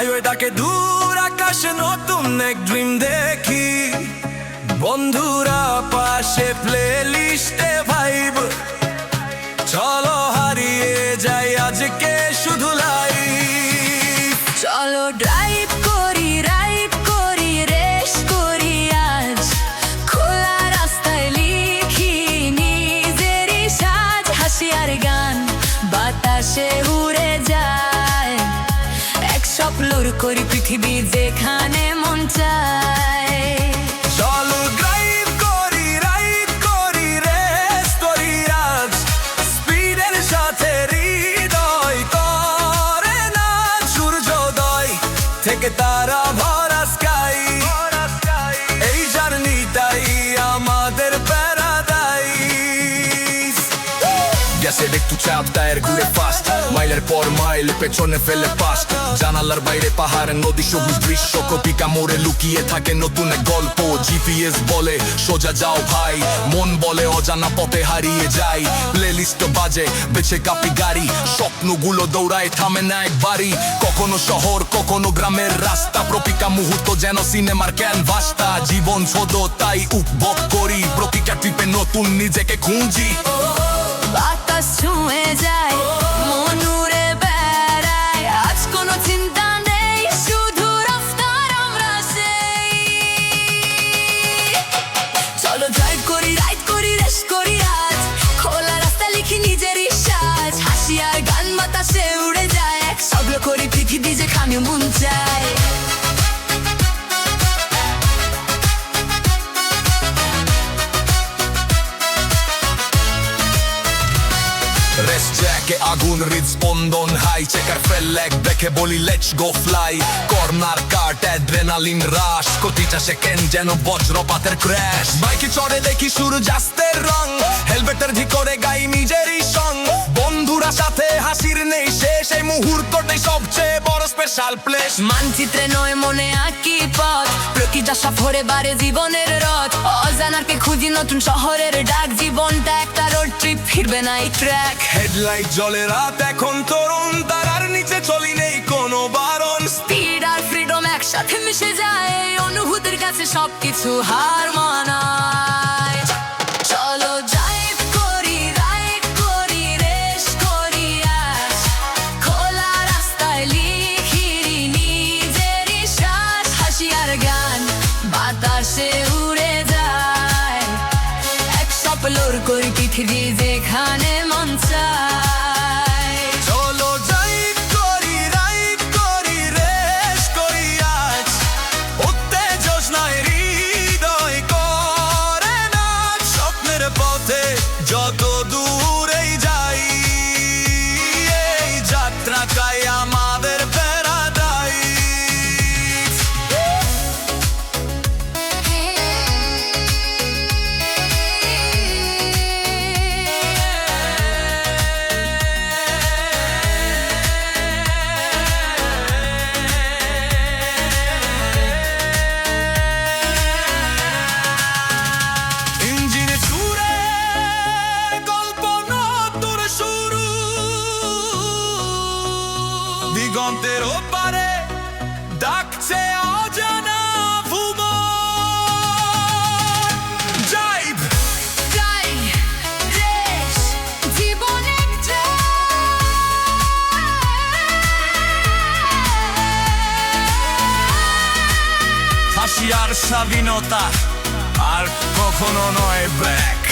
হাইওয়েটাকে দূর আকাশে নতুন এক ড্রিম দেখি, বন্ধুরা পাশে প্লে লিস্টে ভাইব, চলো হারিয়ে যাই আজকে শুধু লাইফ। চলো ড্রাইভ করি, রাইড করি, রেস করি আজ, খোলা রাস্তায় লিখি নিজেরই সাজ, হাসি আর গান বাতাসে উড়ে যায়, এক স্বপ্নর করি পৃথিবী যেখানে মন চায়। চলো ড্রাইভ করি, রাইড করি, রেস করি আজ, স্পিডের সাথে হৃদয় করে না সূর্যোদয় থেকে তারা ভরা স্কাই, এই জার্নিটাই আমাদের প্যারাডাইস। গ্যাসের একটু চাপ, টায়ার ঘুরে ফাস্ট, মাইলের পর মাইল পেছনে ফেলে পাস্ট, জানালার বাইরে পাহাড় নদী সবুজ দৃশ্য, কপিকা মোড়ে লুকিয়ে থাকে নতুন এক গল্প। জিপিএস বলে সোজা যাও ভাই, মন বলে অজানা পথে হারিয়ে যাই, প্লেলিস্ট বাজে বেছে কাপি গাড়ি, স্বপ্নগুলো দৌড়ায় থামে না একবারই, কখনো শহর কখনো গ্রামের রাস্তা, প্রতিটা মুহূর্ত যেন সিনেমার ক্যানভাসটা, জীবন ছোট তাই উপভোগ করি, প্রতিটা ট্রিপে নতুন নিজেকে খুঁজি। বাতাস ছুঁয়ে যায়, মন উড়ে বেড়ায়, আজ কোনো চিন্তা নেই, শুধু রাস্তার আমরা সেই। চলো ড্রাইভ করি, রাইড করি, রেস করি আজ, খোলা রাস্তা লিখি নিজেরই সাজ, হাসি আর গান বাতাসে উড়ে যায়, এক স্বপ্ন করি পৃথিবী যেখানে মন চায়। রেস জ্যাকে আগুন, হৃদস্পন্দন হাই, চেকার ফেললেক দেখে বলি let's go fly, corner cut adrenaline rush, প্রতিটা সেকেন্ড যেন বজ্রপাতের ক্র্যাশ, বাইকে চড়ে দেখি সূর্যাস্তের রং, হেলমেটের ভিতরে গাই নিজেরই সং, বন্ধুরা সাথে হাসির নেই শেষ, এই মুহূর্তটাই সবচেয়ে বড় স্পেশাল প্লেস। মানচিত্রে নয় মনে আঁকি পথ, প্রতিটা সফরে বাড়ে জীবনের রথ, অজানাকে খুঁজি নতুন শহরের ডাক, জীবনটা একটা রোড ট্রিপ, ফিরবে না এই ট্র্যাক। হেডলাইট জ্বলে রাত এখন তরুণ, তারার নিচে চলি নেই কোনো বারণ, স্পিড আর ফ্রিডম একসাথে মিশে যায়, এই অনুভূতির কাছে সবকিছু হার মানায়। চলো ড্রাইভ করি, রাইড করি, রেস করি আজ, খোলা রাস্তায় লিখি নিজেরই শ্বাস, হাসি আর গান বাতাসে উড়ে যায়, এক স্বপ্নর করি পৃথিবী যেখানে মন চায়। চলো ড্রাইভ করি, রাইড করি, রেস করি আজ, উত্তেজনায় হৃদয় করে না স্বপ্নের পথে যত দূরেই যাই, এই যাত্রাটাই আমাদের প্যারাডাইস। ইঞ্জিনে সুরে গল্প নতুন শুরু, দিগন্তের ওপারে ডাকছে অজানা ভুবন। ড্রাইভ যাই, রেস, জীবন এক হাসি আর স্বাধীনতা, আর কখনো নয় ব্যাক।